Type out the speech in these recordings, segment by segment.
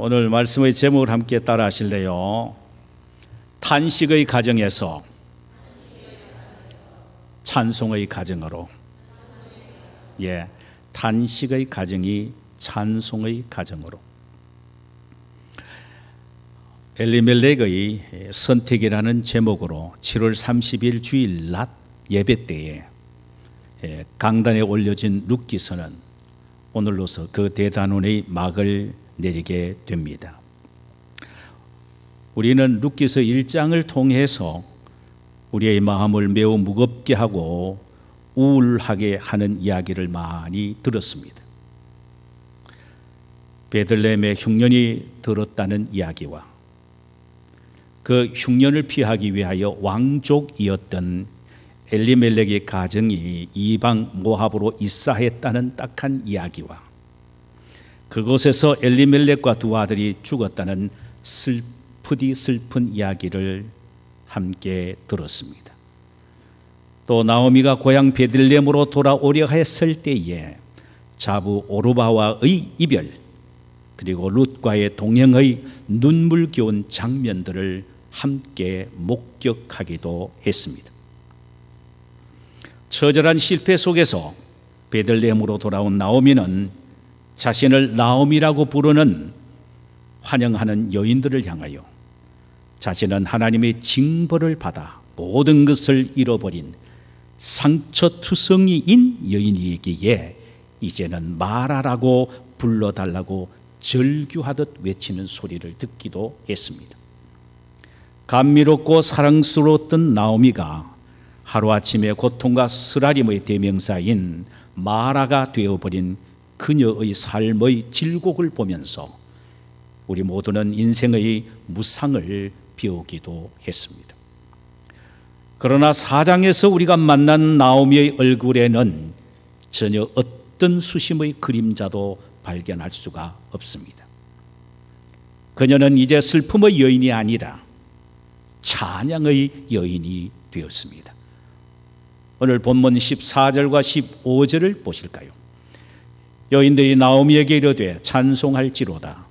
오늘 말씀의 제목을 함께 따라 하실래요? 탄식의 가정에서 찬송의 가정으로. 탄식의 가정이 찬송의 가정으로. 엘리멜렉의 선택이라는 제목으로 7월 30일 주일 낮 예배 때에 강단에 올려진 룻기서는 오늘로서 그 대단원의 막을 내리게 됩니다. 우리는 룻기서 1장을 통해서 우리의 마음을 매우 무겁게 하고 우울하게 하는 이야기를 많이 들었습니다. 베들레헴의 흉년이 들었다는 이야기와 그 흉년을 피하기 위하여 왕족이었던 엘리멜렉의 가정이 이방 모압으로 이사했다는 딱한 이야기와 그곳에서 엘리멜렉과 두 아들이 죽었다는 슬프디 슬픈 이야기를 함께 들었습니다. 또 나오미가 고향 베들레헴으로 돌아오려 했을 때에 자부 오르바와의 이별, 그리고 룻과의 동행의 눈물겨운 장면들을 함께 목격하기도 했습니다. 처절한 실패 속에서 베들레헴으로 돌아온 나오미는 자신을 나오미라고 부르는 환영하는 여인들을 향하여 자신은 하나님의 징벌을 받아 모든 것을 잃어버린 상처투성이인 여인이기에 이제는 마라라고 불러달라고 절규하듯 외치는 소리를 듣기도 했습니다. 감미롭고 사랑스러웠던 나오미가 하루아침에 고통과 쓰라림의 대명사인 마라가 되어버린 그녀의 삶의 질곡을 보면서 우리 모두는 인생의 무상을 배우기도 했습니다. 그러나 4장에서 우리가 만난 나오미의 얼굴에는 전혀 어떤 수심의 그림자도 발견할 수가 없습니다. 그녀는 이제 슬픔의 여인이 아니라 찬양의 여인이 되었습니다. 오늘 본문 14절과 15절을 보실까요? 여인들이 나오미에게 이르되 찬송할지로다.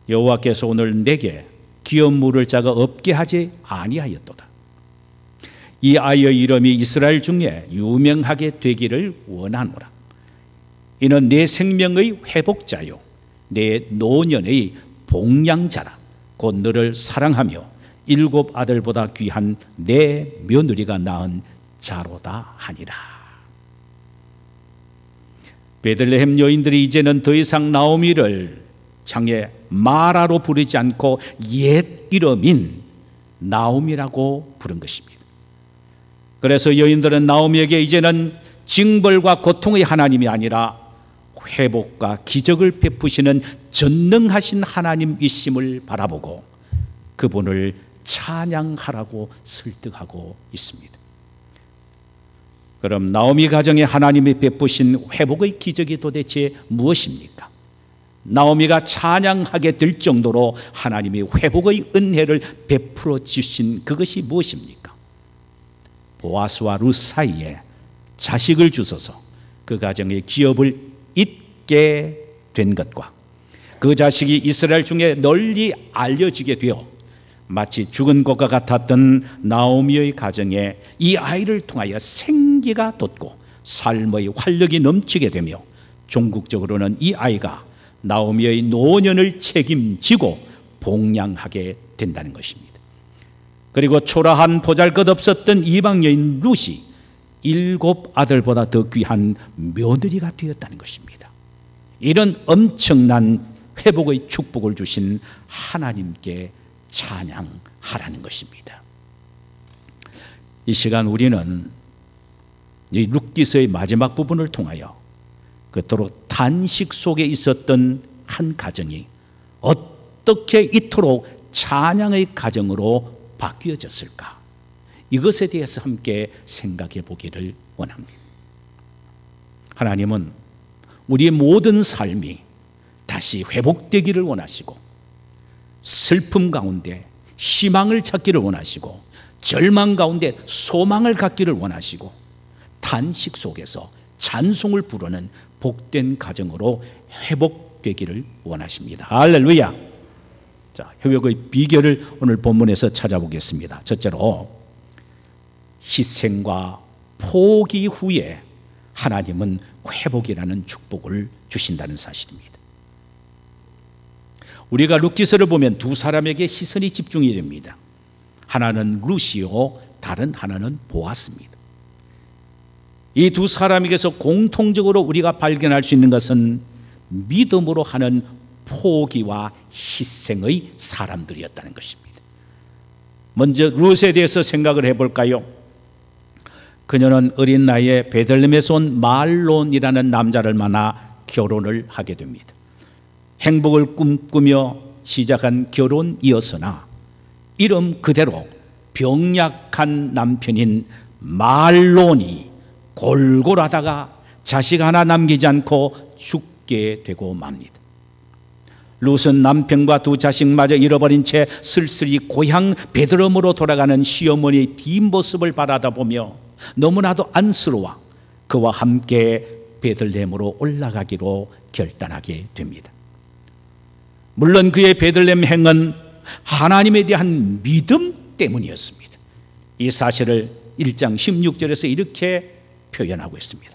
여호와께서 오늘 내게 기업 물을 자가 없게 하지 아니하였도다. 이 아이의 이름이 이스라엘 중에 유명하게 되기를 원하노라. 이는 내 생명의 회복자요 내 노년의 복량자라. 곧 너를 사랑하며 7 아들보다 귀한 내 며느리가 낳은 자로다 하니라. 베들레헴 여인들이 이제는 더 이상 나오미를 향해 마라로 부르지 않고 옛 이름인 나오미라고 부른 것입니다. 그래서 여인들은 나오미에게 이제는 징벌과 고통의 하나님이 아니라 회복과 기적을 베푸시는 전능하신 하나님이심을 바라보고 그분을 찬양하라고 설득하고 있습니다. 그럼 나오미 가정에 하나님이 베푸신 회복의 기적이 도대체 무엇입니까? 나오미가 찬양하게 될 정도로 하나님이 회복의 은혜를 베풀어 주신 그것이 무엇입니까? 보아스와 룻 사이에 자식을 주셔서 그 가정의 기업을 잇게 된 것과 그 자식이 이스라엘 중에 널리 알려지게 되어 마치 죽은 것과 같았던 나오미의 가정에 이 아이를 통하여 생기가 돋고 삶의 활력이 넘치게 되며 종국적으로는 이 아이가 나오미의 노년을 책임지고 복양하게 된다는 것입니다. 그리고 초라한 보잘것없었던 이방 여인 룻이 7 아들보다 더 귀한 며느리가 되었다는 것입니다. 이런 엄청난 회복의 축복을 주신 하나님께 찬양하라는 것입니다. 이 시간 우리는 이 룻기서의 마지막 부분을 통하여 그토록 단식 속에 있었던 한 가정이 어떻게 이토록 찬양의 가정으로 바뀌어졌을까? 이것에 대해서 함께 생각해 보기를 원합니다. 하나님은 우리의 모든 삶이 다시 회복되기를 원하시고 슬픔 가운데 희망을 찾기를 원하시고 절망 가운데 소망을 갖기를 원하시고 단식 속에서 찬송을 부르는 복된 가정으로 회복되기를 원하십니다. 할렐루야. 자, 회복의 비결을 오늘 본문에서 찾아보겠습니다. 첫째로, 희생과 포기 후에 하나님은 회복이라는 축복을 주신다는 사실입니다. 우리가 룻기서를 보면 두 사람에게 시선이 집중이 됩니다. 하나는 룻이요, 다른 하나는 보아스입니다. 이 두 사람에게서 공통적으로 우리가 발견할 수 있는 것은 믿음으로 하는 포기와 희생의 사람들이었다는 것입니다. 먼저 룻에 대해서 생각을 해볼까요? 그녀는 어린 나이에 베들레헴에서 온 말론이라는 남자를 만나 결혼을 하게 됩니다. 행복을 꿈꾸며 시작한 결혼이었으나 이름 그대로 병약한 남편인 말론이 골골하다가 자식 하나 남기지 않고 죽게 되고 맙니다. 룻은 남편과 두 자식마저 잃어버린 채 쓸쓸히 고향 베들레헴으로 돌아가는 시어머니의 뒷모습을 바라다보며 너무나도 안쓰러워 그와 함께 베들레헴으로 올라가기로 결단하게 됩니다. 물론 그의 베들레헴 행은 하나님에 대한 믿음 때문이었습니다. 이 사실을 1장 16절에서 이렇게 표현하고 있습니다.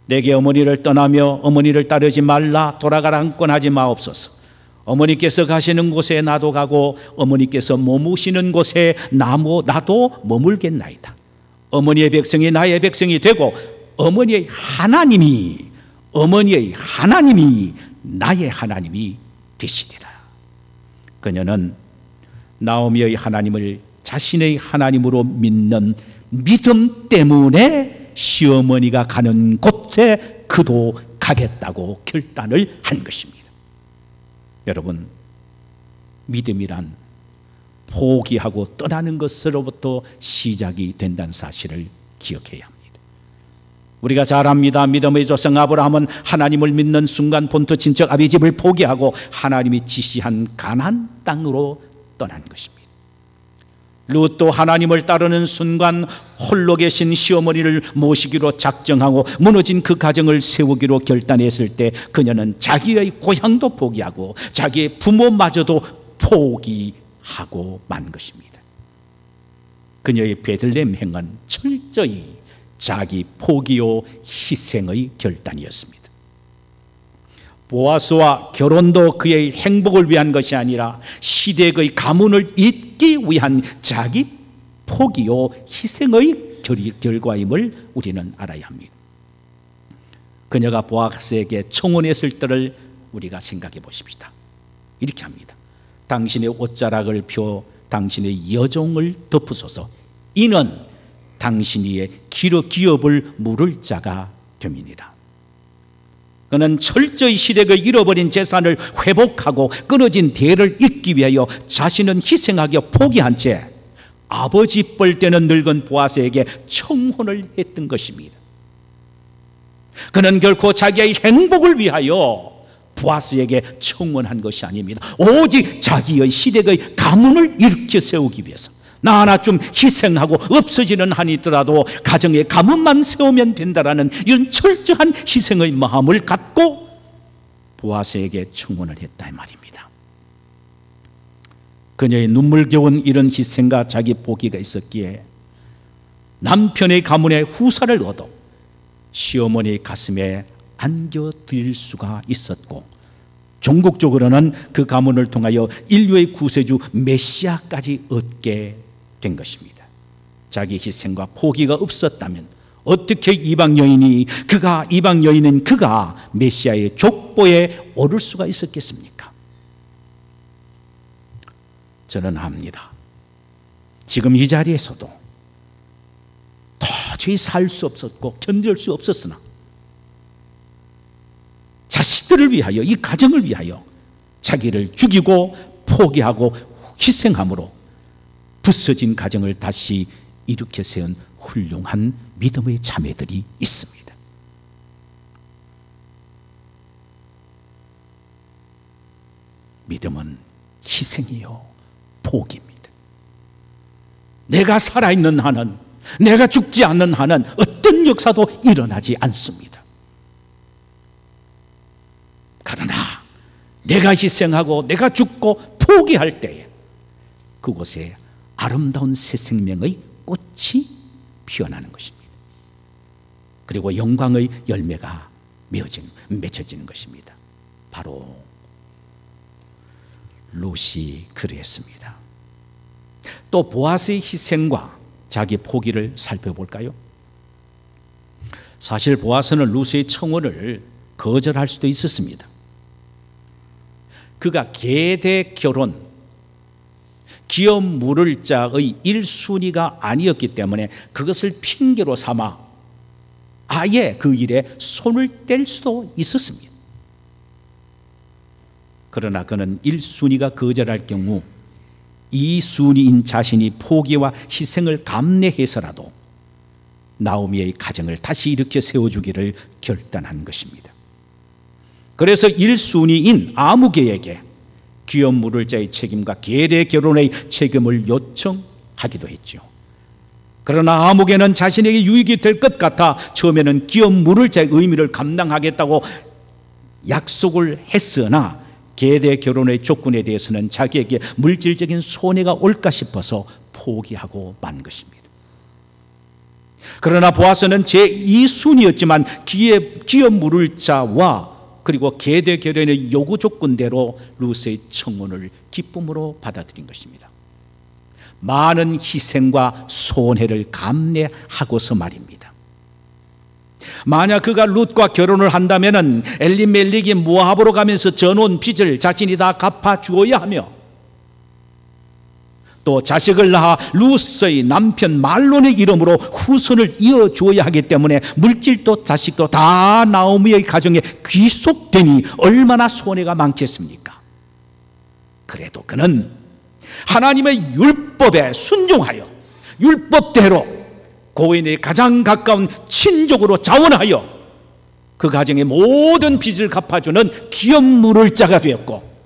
내게 어머니를 떠나며 어머니를 따르지 말라. 돌아가라 한건하지 마옵소서. 어머니께서 가시는 곳에 나도 가고 어머니께서 머무시는 곳에 나도 머물겠나이다. 어머니의 백성이 나의 백성이 되고 어머니의 하나님이 나의 하나님이 되시리라. 그녀는 나오미의 하나님을 자신의 하나님으로 믿는 믿음 때문에 시어머니가 가는 곳에 그도 가겠다고 결단을 한 것입니다. 여러분, 믿음이란 포기하고 떠나는 것으로부터 시작이 된다는 사실을 기억해야 합니다. 우리가 잘 압니다. 믿음의 조상 아브라함은 하나님을 믿는 순간 본토 친척 아비집을 포기하고 하나님이 지시한 가나안 땅으로 떠난 것입니다. 룻도 하나님을 따르는 순간 홀로 계신 시어머니를 모시기로 작정하고 무너진 그 가정을 세우기로 결단했을 때 그녀는 자기의 고향도 포기하고 자기의 부모마저도 포기하고 만 것입니다. 그녀의 베들레헴 행은 철저히 자기 포기요 희생의 결단이었습니다. 보아스와 결혼도 그의 행복을 위한 것이 아니라 시댁의 가문을 잇기 위한 자기 포기요 희생의 결과임을 우리는 알아야 합니다. 그녀가 보아스에게 청혼했을 때를 우리가 생각해 보십시다. 이렇게 합니다. 당신의 옷자락을 펴 당신의 여종을 덮으소서. 이는 당신이 기업을 물을 자가 됨이니라. 그는 철저히 시댁의 잃어버린 재산을 회복하고 끊어진 대를 잇기 위하여 자신은 희생하게 포기한 채 아버지 뻘되는 늙은 보아스에게 청혼을 했던 것입니다. 그는 결코 자기의 행복을 위하여 보아스에게 청혼한 것이 아닙니다. 오직 자기의 시댁의 가문을 일으켜 세우기 위해서 나 하나 좀 희생하고 없어지는 한이 있더라도 가정의 가문만 세우면 된다라는 이런 철저한 희생의 마음을 갖고 보아스에게 청혼을 했다 이 말입니다. 그녀의 눈물겨운 이런 희생과 자기 포기가 있었기에 남편의 가문의 후사를 얻어 시어머니의 가슴에 안겨드릴 수가 있었고 종국적으로는 그 가문을 통하여 인류의 구세주 메시아까지 얻게 된 것입니다. 자기 희생과 포기가 없었다면 어떻게 이방 여인인 그가 메시아의 족보에 오를 수가 있었겠습니까? 저는 압니다. 지금 이 자리에서도 도저히 살 수 없었고 견딜 수 없었으나 자식들을 위하여 이 가정을 위하여 자기를 죽이고 포기하고 희생함으로 부서진 가정을 다시 일으켜 세운 훌륭한 믿음의 자매들이 있습니다. 믿음은 희생이요 포기입니다. 내가 살아있는 한은, 내가 죽지 않는 한은 어떤 역사도 일어나지 않습니다. 그러나 내가 희생하고 내가 죽고 포기할 때에 그곳에 아름다운 새 생명의 꽃이 피어나는 것입니다. 그리고 영광의 열매가 맺혀지는 것입니다. 바로 룻이 그랬습니다. 또 보아스의 희생과 자기 포기를 살펴볼까요? 사실 보아스는 룻의 청혼을 거절할 수도 있었습니다. 그가 계대 결혼, 기업 물을 자의 1순위가 아니었기 때문에 그것을 핑계로 삼아 아예 그 일에 손을 뗄 수도 있었습니다. 그러나 그는 1순위가 거절할 경우 2순위인 자신이 포기와 희생을 감내해서라도 나오미의 가정을 다시 일으켜 세워주기를 결단한 것입니다. 그래서 1순위인 아무개에게 기업 물을 자의 책임과 계대 결혼의 책임을 요청하기도 했죠. 그러나 아무개는 자신에게 유익이 될 것 같아 처음에는 기업 물을 자의 의미를 감당하겠다고 약속을 했으나 계대 결혼의 조건에 대해서는 자기에게 물질적인 손해가 올까 싶어서 포기하고 만 것입니다. 그러나 보아스는 제2순위였지만 기업 물을 자와 그리고 계대 결혼의 요구 조건대로 룻의 청혼을 기쁨으로 받아들인 것입니다. 많은 희생과 손해를 감내하고서 말입니다. 만약 그가 룻과 결혼을 한다면 엘리멜렉이 모압으로 가면서 져놓은 빚을 자신이 다 갚아주어야 하며 또 자식을 낳아 룻의 남편 말론의 이름으로 후손을 이어주어야 하기 때문에 물질도 자식도 다 나오미의 가정에 귀속되니 얼마나 손해가 많겠습니까? 그래도 그는 하나님의 율법에 순종하여 율법대로 고인의 가장 가까운 친족으로 자원하여 그 가정의 모든 빚을 갚아주는 기업 물을 자가 되었고,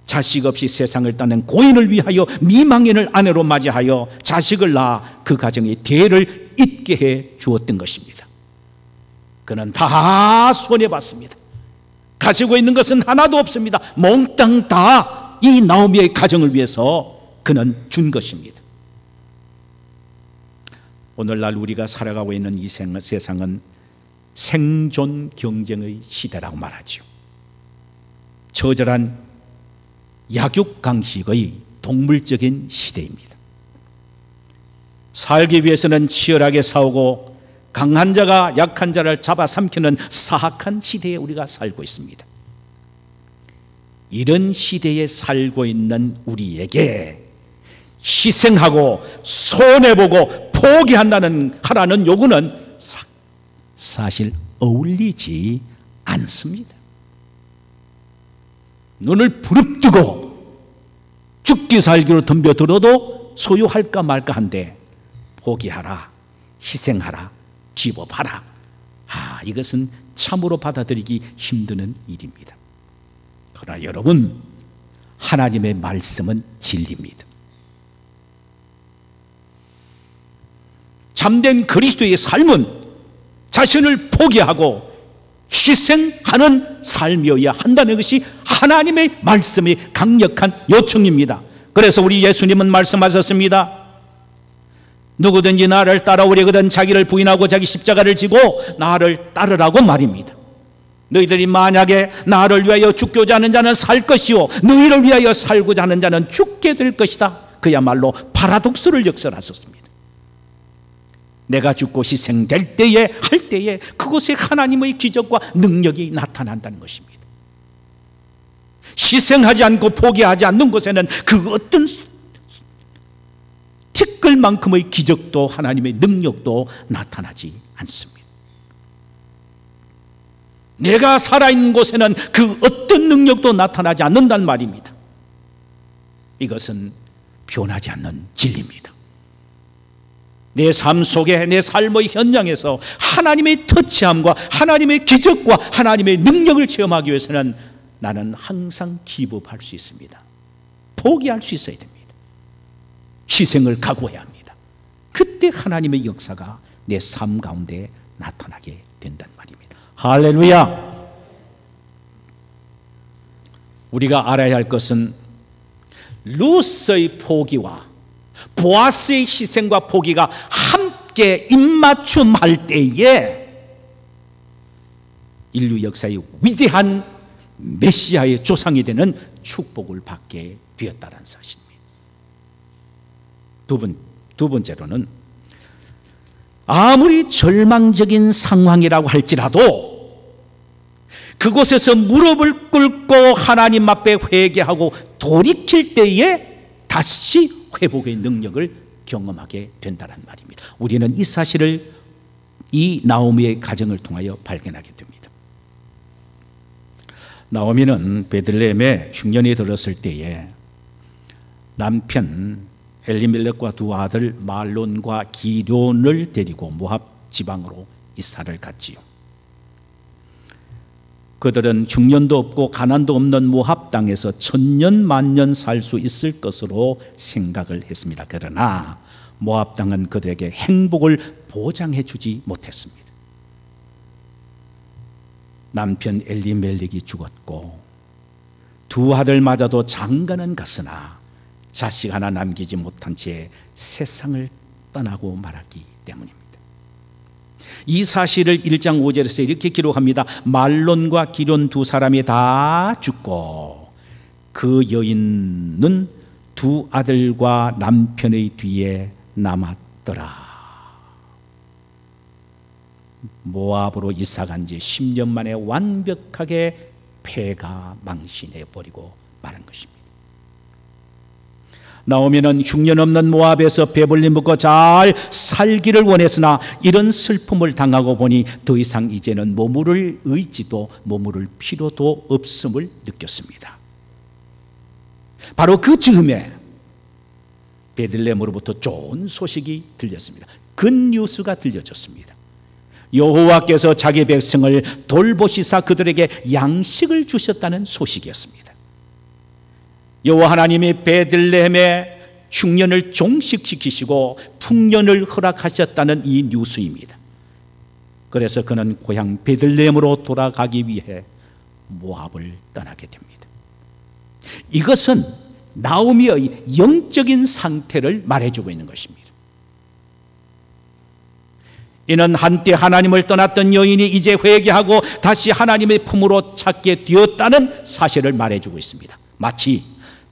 자식 없이 세상을 떠난 고인을 위하여 미망인을 아내로 맞이하여 자식을 낳아 그 가정의 대를 잇게 해 주었던 것입니다. 그는 다 손해봤습니다. 가지고 있는 것은 하나도 없습니다. 몽땅 다 이 나오미의 가정을 위해서 그는 준 것입니다. 오늘날 우리가 살아가고 있는 이 세상은 생존 경쟁의 시대라고 말하죠. 처절한 약육강식의 동물적인 시대입니다. 살기 위해서는 치열하게 싸우고 강한 자가 약한 자를 잡아삼키는 사악한 시대에 우리가 살고 있습니다. 이런 시대에 살고 있는 우리에게 희생하고 손해보고 포기한다는 하라는 요구는 사실 어울리지 않습니다. 눈을 부릅뜨고 죽기 살기로 덤벼들어도 소유할까 말까 한데 포기하라, 희생하라, 기법하라, 이것은 참으로 받아들이기 힘든 일입니다. 그러나 여러분, 하나님의 말씀은 진리입니다. 참된 그리스도의 삶은 자신을 포기하고 희생하는 삶이어야 한다는 것이 하나님의 말씀의 강력한 요청입니다. 그래서 우리 예수님은 말씀하셨습니다. 누구든지 나를 따라오려거든 자기를 부인하고 자기 십자가를 지고 나를 따르라고 말입니다. 너희들이 만약에 나를 위하여 죽고자 하는 자는 살 것이요 너희를 위하여 살고자 하는 자는 죽게 될 것이다. 그야말로 파라독스를 역설하셨습니다. 내가 죽고 희생될 때에 할 때에 그곳에 하나님의 기적과 능력이 나타난다는 것입니다. 희생하지 않고 포기하지 않는 곳에는 그 어떤 티끌만큼의 기적도 하나님의 능력도 나타나지 않습니다. 내가 살아있는 곳에는 그 어떤 능력도 나타나지 않는단 말입니다. 이것은 변하지 않는 진리입니다. 내 삶 속에, 내 삶의 현장에서 하나님의 터치함과 하나님의 기적과 하나님의 능력을 체험하기 위해서는 나는 항상 기법할 수 있습니다. 포기할 수 있어야 됩니다. 희생을 각오해야 합니다. 그때 하나님의 역사가 내 삶 가운데 나타나게 된단 말입니다. 할렐루야. 우리가 알아야 할 것은 루스의 포기와 보아스의 희생과 포기가 함께 입맞춤할 때에 인류 역사의 위대한 메시아의 조상이 되는 축복을 받게 되었다는 사실입니다. 두 번째로는 아무리 절망적인 상황이라고 할지라도 그곳에서 무릎을 꿇고 하나님 앞에 회개하고 돌이킬 때에 다시 회복의 능력을 경험하게 된다는 말입니다. 우리는 이 사실을 이 나오미의 가정을 통하여 발견하게 됩니다. 나오미는 베들레헴에 흉년이 들었을 때에 남편 엘리멜렉과 두 아들 말론과 기럐을 데리고 모압 지방으로 이사를 갔지요. 그들은 흉년도 없고 가난도 없는 모압 땅에서 천년 만년 살 수 있을 것으로 생각을 했습니다. 그러나 모압 땅은 그들에게 행복을 보장해 주지 못했습니다. 남편 엘리멜렉이 죽었고 두 아들마저도 장가는 갔으나 자식 하나 남기지 못한 채 세상을 떠나고 말았기 때문입니다. 이 사실을 1장 5절에서 이렇게 기록합니다. 말론과 기럐 두 사람이 다 죽고 그 여인은 두 아들과 남편의 뒤에 남았더라. 모압으로 이사간 지 10년 만에 완벽하게 폐가 망신해 버리고 마는 것입니다. 나오미는 흉년 없는 모압에서 배불리 먹고 잘 살기를 원했으나 이런 슬픔을 당하고 보니 더 이상 이제는 머무를 의지도 머무를 필요도 없음을 느꼈습니다. 바로 그 즈음에 베들레헴으로부터 좋은 소식이 들렸습니다. 굿뉴스가 들려졌습니다. 여호와께서 자기 백성을 돌보시사 그들에게 양식을 주셨다는 소식이었습니다. 여호와 하나님이 베들레헴의 흉년을 종식시키시고 풍년을 허락하셨다는 이 뉴스입니다. 그래서 그는 고향 베들레헴으로 돌아가기 위해 모압을 떠나게 됩니다. 이것은 나오미의 영적인 상태를 말해주고 있는 것입니다. 이는 한때 하나님을 떠났던 여인이 이제 회개하고 다시 하나님의 품으로 찾게 되었다는 사실을 말해주고 있습니다. 마치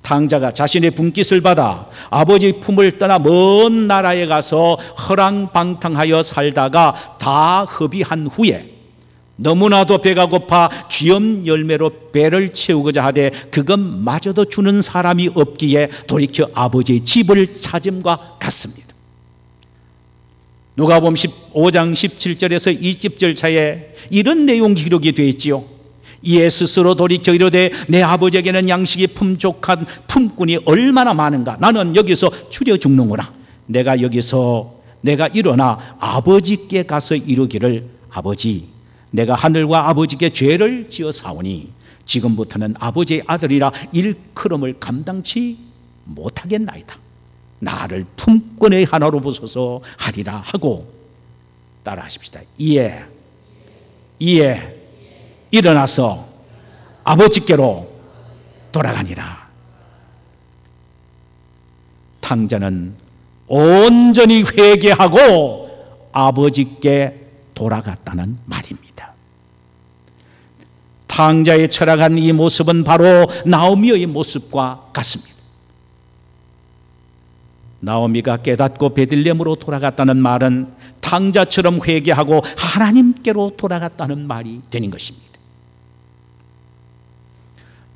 탕자가 자신의 분깃을 받아 아버지의 품을 떠나 먼 나라에 가서 허랑방탕하여 살다가 다 허비한 후에 너무나도 배가 고파 쥐엄 열매로 배를 채우고자 하되 그것마저도 주는 사람이 없기에 돌이켜 아버지의 집을 찾음과 같습니다. 누가복음 15장 17절에서 20절 차에 이런 내용 기록이 되어 있지요. 이에 스스로 돌이켜 이르되 내 아버지에게는 양식이 품족한 품꾼이 얼마나 많은가. 나는 여기서 추려 죽는구나. 내가 일어나 아버지께 가서 이르기를 아버지 내가 하늘과 아버지께 죄를 지어 사오니 지금부터는 아버지의 아들이라 일컬음을 감당치 못하겠나이다. 나를 품꾼의 하나로 보소서 하리라 하고 따라하십시다. 이에 일어나서 아버지께로 돌아가니라. 탕자는 온전히 회개하고 아버지께 돌아갔다는 말입니다. 탕자의 철학한 이 모습은 바로 나오미의 모습과 같습니다. 나오미가 깨닫고 베들레헴으로 돌아갔다는 말은 탕자처럼 회개하고 하나님께로 돌아갔다는 말이 되는 것입니다.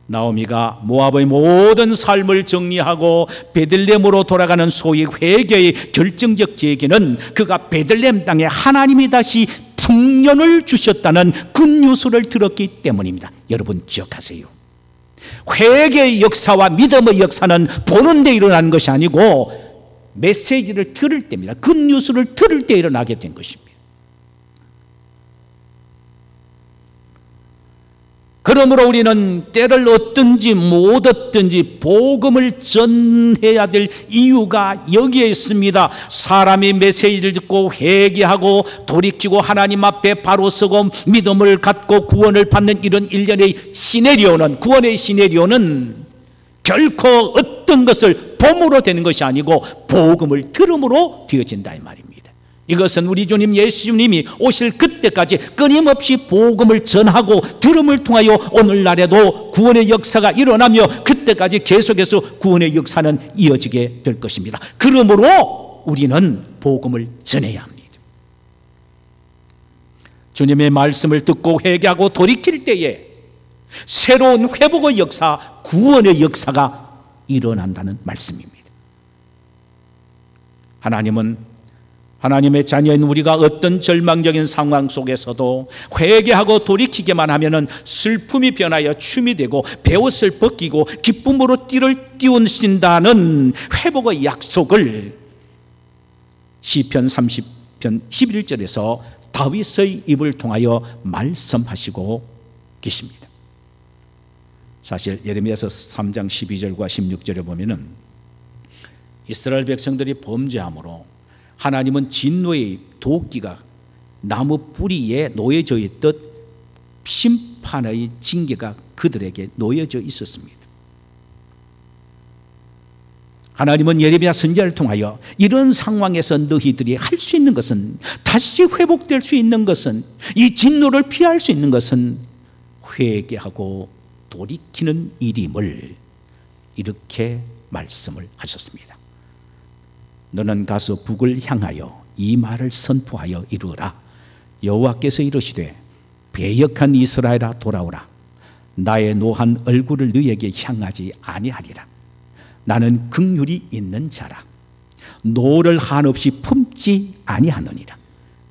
나오미가 모압의 모든 삶을 정리하고 베들레헴으로 돌아가는 소위 회개의 결정적 계기는 그가 베들레헴 땅에 하나님이 다시 풍년을 주셨다는 굿뉴스를 들었기 때문입니다. 여러분 기억하세요. 회개의 역사와 믿음의 역사는 보는 데 일어나는 것이 아니고 메시지를 들을 때입니다. 굿뉴스를 들을 때 일어나게 된 것입니다. 그러므로 우리는 때를 얻든지 못 얻든지 복음을 전해야 될 이유가 여기에 있습니다. 사람이 메시지를 듣고 회개하고 돌이키고 하나님 앞에 바로 서고 믿음을 갖고 구원을 받는 이런 일련의 시네리오는, 구원의 시네리오는 결코 어떤 것을 봄으로 되는 것이 아니고 복음을 들음으로 되어진다 이 말입니다. 이것은 우리 주님 예수님이 오실 그때까지 끊임없이 복음을 전하고 들음을 통하여 오늘날에도 구원의 역사가 일어나며 그때까지 계속해서 구원의 역사는 이어지게 될 것입니다. 그러므로 우리는 복음을 전해야 합니다. 주님의 말씀을 듣고 회개하고 돌이킬 때에 새로운 회복의 역사, 구원의 역사가 일어난다는 말씀입니다. 하나님은 하나님의 자녀인 우리가 어떤 절망적인 상황 속에서도 회개하고 돌이키기만 하면은 슬픔이 변하여 춤이 되고 베옷을 벗기고 기쁨으로 띠를 띄우신다는 회복의 약속을 시편 30편 11절에서 다윗의 입을 통하여 말씀하시고 계십니다. 사실 예레미야서 3장 12절과 16절에 보면은 이스라엘 백성들이 범죄함으로 하나님은 진노의 도끼가 나무 뿌리에 놓여져 있듯 심판의 징계가 그들에게 놓여져 있었습니다. 하나님은 예레미야 선지자를 통하여 이런 상황에서 너희들이 할 수 있는 것은, 다시 회복될 수 있는 것은, 이 진노를 피할 수 있는 것은 회개하고 돌이키는 일임을 이렇게 말씀을 하셨습니다. 너는 가서 북을 향하여 이 말을 선포하여 이루어라. 여호와께서 이르시되 배역한 이스라엘아 돌아오라. 나의 노한 얼굴을 너희에게 향하지 아니하리라. 나는 긍휼이 있는 자라. 노를 한없이 품지 아니하느니라.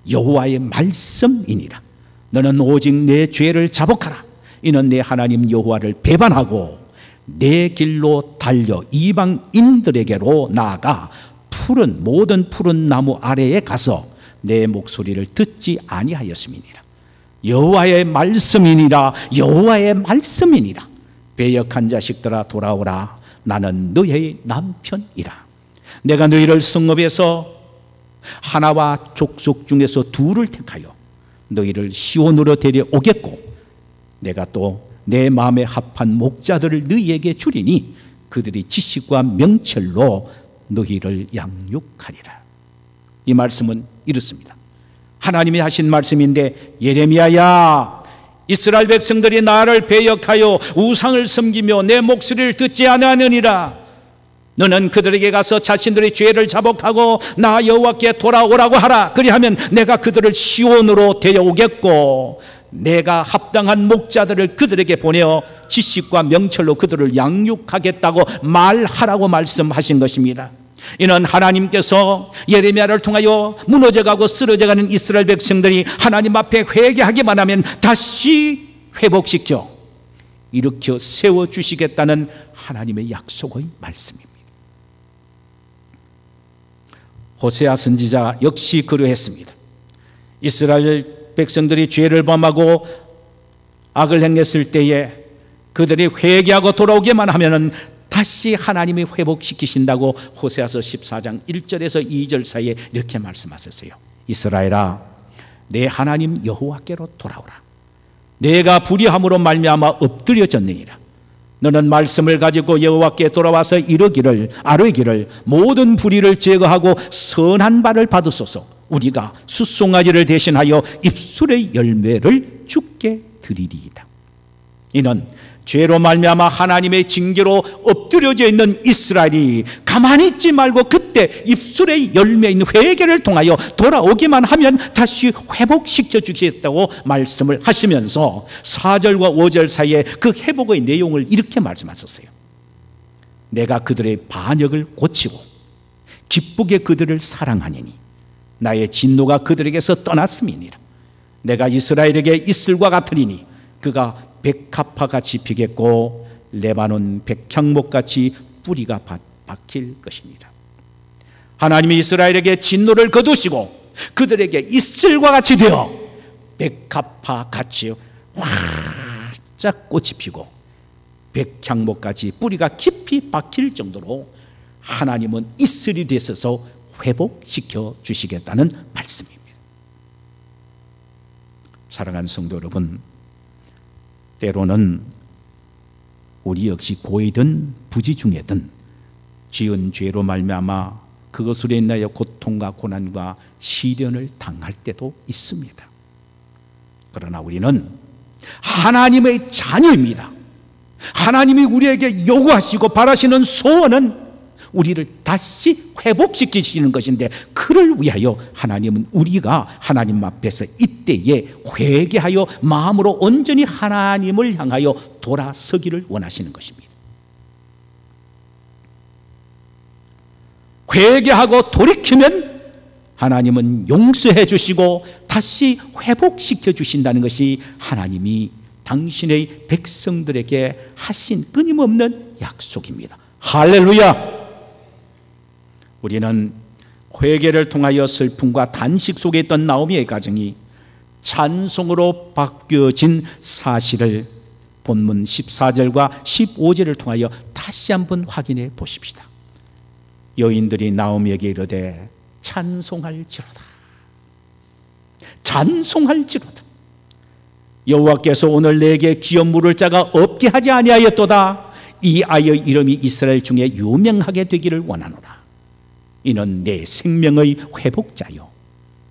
여호와의 말씀이니라. 너는 오직 내 죄를 자복하라. 이는 내 하나님 여호와를 배반하고 내 길로 달려 이방인들에게로 나아가 모든 푸른 나무 아래에 가서 내 목소리를 듣지 아니하였음이니라. 여호와의 말씀이니라. 여호와의 말씀이니라. 배역한 자식들아 돌아오라. 나는 너희의 남편이라. 내가 너희를 성읍에서 하나와 족속 중에서 둘을 택하여 너희를 시온으로 데려오겠고 내가 또 내 마음에 합한 목자들을 너희에게 주리니 그들이 지식과 명철로 너희를 양육하리라. 이 말씀은 이렇습니다. 하나님이 하신 말씀인데, 예레미야야, 이스라엘 백성들이 나를 배역하여 우상을 섬기며 내 목소리를 듣지 아니하느니라. 너는 그들에게 가서 자신들의 죄를 자복하고 나 여호와께 돌아오라고 하라. 그리하면 내가 그들을 시온으로 데려오겠고 내가 합당한 목자들을 그들에게 보내어 지식과 명철로 그들을 양육하겠다고 말하라고 말씀하신 것입니다. 이는 하나님께서 예레미야를 통하여 무너져가고 쓰러져가는 이스라엘 백성들이 하나님 앞에 회개하기만 하면 다시 회복시켜 일으켜 세워주시겠다는 하나님의 약속의 말씀입니다. 호세아 선지자 역시 그러했습니다. 이스라엘 백성들이 죄를 범하고 악을 행했을 때에 그들이 회개하고 돌아오기만 하면은 다시 하나님이 회복시키신다고 호세아서 14장 1절에서 2절 사이에 이렇게 말씀하셨어요. 이스라엘아, 내 하나님 여호와께로 돌아오라. 내가 불의함으로 말미암아 엎드려졌느니라. 너는 말씀을 가지고 여호와께 돌아와서 아뢰기를 모든 불의를 제거하고 선한 바를 받으소서. 우리가 숫송아지를 대신하여 입술의 열매를 주께 드리리이다. 이는 죄로 말미암아 하나님의 징계로 엎드려져 있는 이스라엘이 가만히 있지 말고 그때 입술의 열매인 회개를 통하여 돌아오기만 하면 다시 회복시켜 주시겠다고 말씀을 하시면서 4절과 5절 사이에 그 회복의 내용을 이렇게 말씀하셨어요. 내가 그들의 반역을 고치고 기쁘게 그들을 사랑하니니 나의 진노가 그들에게서 떠났음이니라. 내가 이스라엘에게 이슬과 같으리니 그가 백합화같이 피겠고 레바논 백향목같이 뿌리가 박힐 것입니다. 하나님이 이스라엘에게 진노를 거두시고 그들에게 이슬과 같이 되어 백합화같이 바짝 꽃이 피고 백향목까지 뿌리가 깊이 박힐 정도로 하나님은 이슬이 되셔서 회복시켜 주시겠다는 말씀입니다. 사랑하는 성도 여러분, 때로는 우리 역시 고이든 부지 중에든 지은 죄로 말미암아 그것으로 인하여 고통과 고난과 시련을 당할 때도 있습니다. 그러나 우리는 하나님의 자녀입니다. 하나님이 우리에게 요구하시고 바라시는 소원은 우리를 다시 회복시키시는 것인데, 그를 위하여 하나님은 우리가 하나님 앞에서 이때에 회개하여 마음으로 온전히 하나님을 향하여 돌아서기를 원하시는 것입니다. 회개하고 돌이키면 하나님은 용서해 주시고 다시 회복시켜 주신다는 것이 하나님이 당신의 백성들에게 하신 끊임없는 약속입니다. 할렐루야! 우리는 회개를 통하여 슬픔과 단식 속에 있던 나오미의 가정이 찬송으로 바뀌어진 사실을 본문 14절과 15절을 통하여 다시 한번 확인해 보십시다. 여인들이 나오미에게 이르되 찬송할지로다, 찬송할지로다. 여호와께서 오늘 내게 기업 물을 자가 없게 하지 아니하였도다. 이 아이의 이름이 이스라엘 중에 유명하게 되기를 원하노라. 이는 내 생명의 회복자요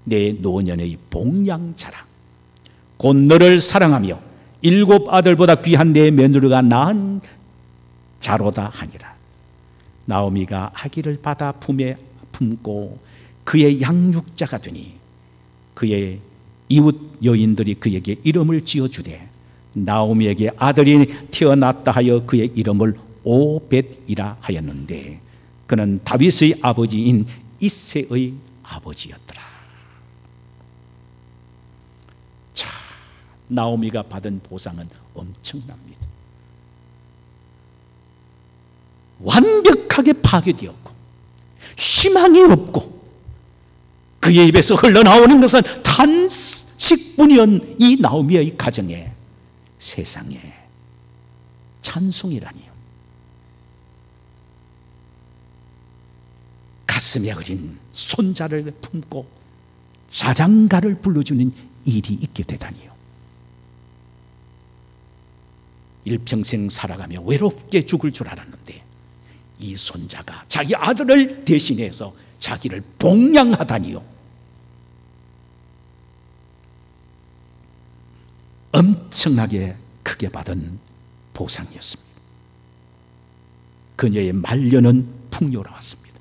내 노년의 복량자라. 곧 너를 사랑하며 7 아들보다 귀한 내 며느리가 낳은 자로다 하니라. 나오미가 아기를 받아 품에 품고 그의 양육자가 되니 그의 이웃 여인들이 그에게 이름을 지어주되 나오미에게 아들이 태어났다 하여 그의 이름을 오벳이라 하였는데 그는 다윗의 아버지인 이새의 아버지였더라. 자, 나오미가 받은 보상은 엄청납니다. 완벽하게 파괴되었고 희망이 없고 그의 입에서 흘러나오는 것은 탄식뿐이었던 이 나오미의 가정에 세상에 찬송이라니요. 가슴에 어린 손자를 품고 자장가를 불러주는 일이 있게 되다니요. 일평생 살아가며 외롭게 죽을 줄 알았는데 이 손자가 자기 아들을 대신해서 자기를 복양하다니요. 엄청나게 크게 받은 보상이었습니다. 그녀의 말년은 풍요로웠습니다.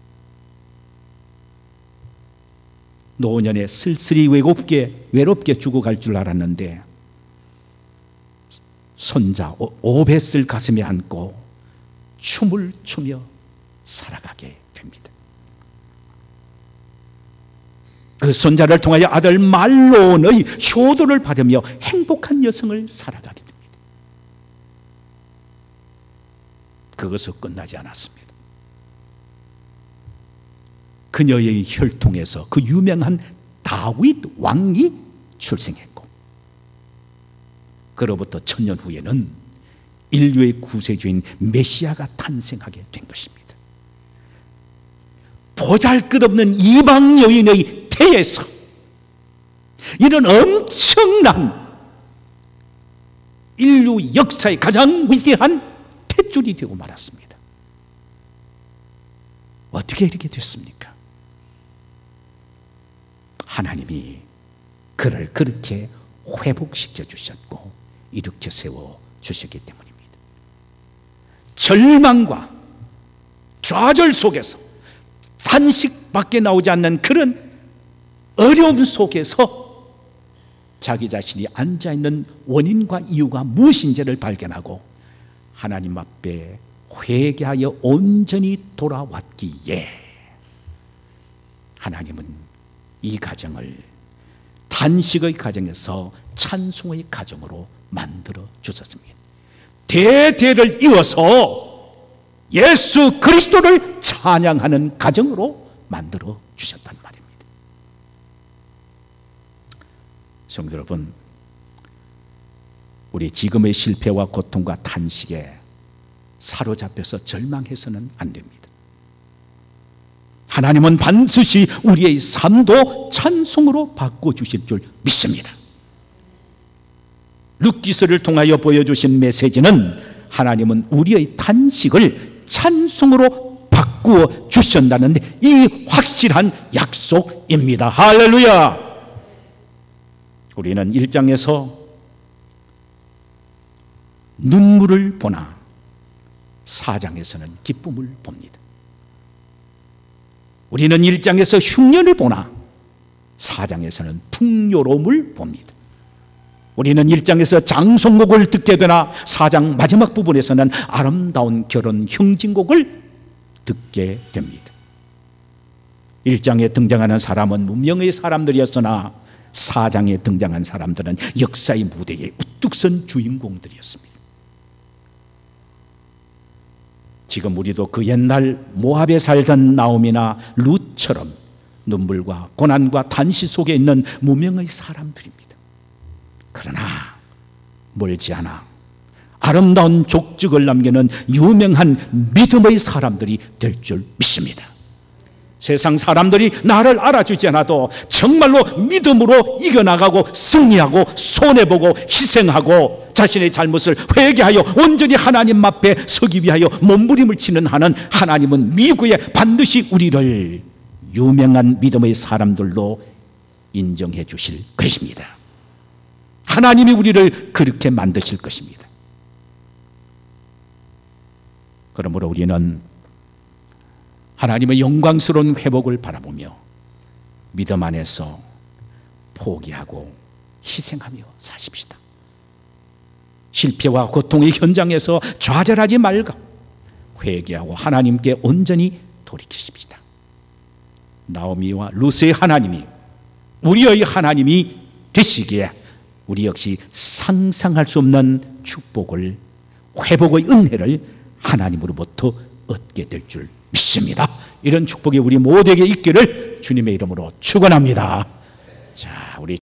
노년에 쓸쓸히 외롭게 죽어갈 줄 알았는데 손자 오벳을 가슴에 안고 춤을 추며 살아가게 됩니다. 그 손자를 통하여 아들 말론의 효도를 받으며 행복한 여성을 살아가게 됩니다. 그것은 끝나지 않았습니다. 그녀의 혈통에서 그 유명한 다윗 왕이 출생했고 그로부터 1000년 후에는 인류의 구세주인 메시아가 탄생하게 된 것입니다. 보잘것없는 이방 여인의 태에서 이런 엄청난 인류 역사의 가장 위대한 탯줄이 되고 말았습니다. 어떻게 이렇게 됐습니까? 하나님이 그를 그렇게 회복시켜 주셨고 일으켜 세워 주셨기 때문입니다. 절망과 좌절 속에서 단식밖에 나오지 않는 그런 어려움 속에서 자기 자신이 앉아있는 원인과 이유가 무엇인지를 발견하고 하나님 앞에 회개하여 온전히 돌아왔기에 하나님은 이 가정을 단식의 가정에서 찬송의 가정으로 만들어 주셨습니다. 대대를 이어서 예수 그리스도를 찬양하는 가정으로 만들어 주셨단 말입니다. 성도 여러분, 우리 지금의 실패와 고통과 탄식에 사로잡혀서 절망해서는 안 됩니다. 하나님은 반드시 우리의 삶도 찬송으로 바꿔주실 줄 믿습니다. 룻기서를 통하여 보여주신 메시지는 하나님은 우리의 탄식을 찬송으로 바꾸어 주신다는 이 확실한 약속입니다. 할렐루야! 우리는 1장에서 눈물을 보나 4장에서는 기쁨을 봅니다. 우리는 1장에서 흉년을 보나 4장에서는 풍요로움을 봅니다. 우리는 1장에서 장송곡을 듣게 되나 4장 마지막 부분에서는 아름다운 결혼 형징곡을 듣게 됩니다. 1장에 등장하는 사람은 문명의 사람들이었으나 4장에 등장한 사람들은 역사의 무대에 우뚝 선 주인공들이었습니다. 지금 우리도 그 옛날 모압에 살던 나오미나 룻처럼 눈물과 고난과 단시 속에 있는 무명의 사람들입니다. 그러나 멀지 않아 아름다운 족적을 남기는 유명한 믿음의 사람들이 될 줄 믿습니다. 세상 사람들이 나를 알아주지 않아도 정말로 믿음으로 이겨나가고 승리하고 손해보고 희생하고 자신의 잘못을 회개하여 온전히 하나님 앞에 서기 위하여 몸부림을 치는 하는 하나님은 미국에 반드시 우리를 유명한 믿음의 사람들로 인정해 주실 것입니다. 하나님이 우리를 그렇게 만드실 것입니다. 그러므로 우리는 하나님의 영광스러운 회복을 바라보며 믿음 안에서 포기하고 희생하며 사십시다. 실패와 고통의 현장에서 좌절하지 말고 회개하고 하나님께 온전히 돌이키십시다. 나오미와 룻의 하나님이 우리의 하나님이 되시기에 우리 역시 상상할 수 없는 축복을, 회복의 은혜를 하나님으로부터 얻게 될 줄 믿습니다. 이런 축복이 우리 모두에게 있기를 주님의 이름으로 축원합니다. 자, 우리